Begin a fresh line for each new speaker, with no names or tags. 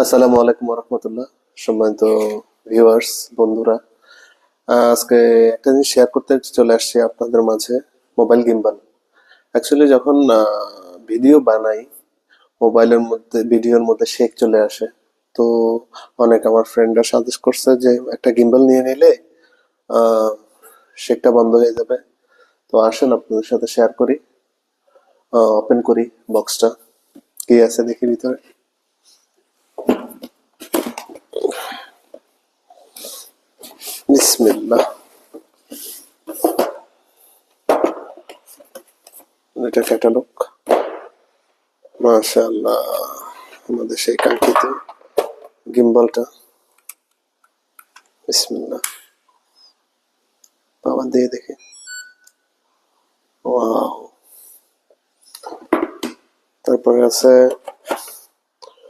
আসসালামু আলাইকুম রহমতুল্লাহ। সম্মানিত ভিউয়ার্স, বন্ধুরা, আজকে একটা জিনিস শেয়ার করতে চলে আসছি আপনাদের মাঝে। মোবাইল গিম্বল অ্যাকচুয়ালি যখন ভিডিও বানাই, মোবাইলের মধ্যে ভিডিওর মধ্যে শেক চলে আসে। তো অনেক আমার ফ্রেন্ডরা সাজেস্ট করছে যে একটা গিম্বল নিয়ে নিলে শেকটা বন্ধ হয়ে যাবে। তো আসেন আপনাদের সাথে শেয়ার করি। ওপেন করি বক্সটা, কি আছে দেখি ভিতরে। বিসমিল্লাহ। এটা ক্যাটালগ। মাশাআল্লাহ, আমাদের সেই কাঙ্ক্ষিত গিম্বলটা। বিসমিল্লাহ, পাওয়ার দিয়ে দেখি। ওয়াও! তারপরে আছে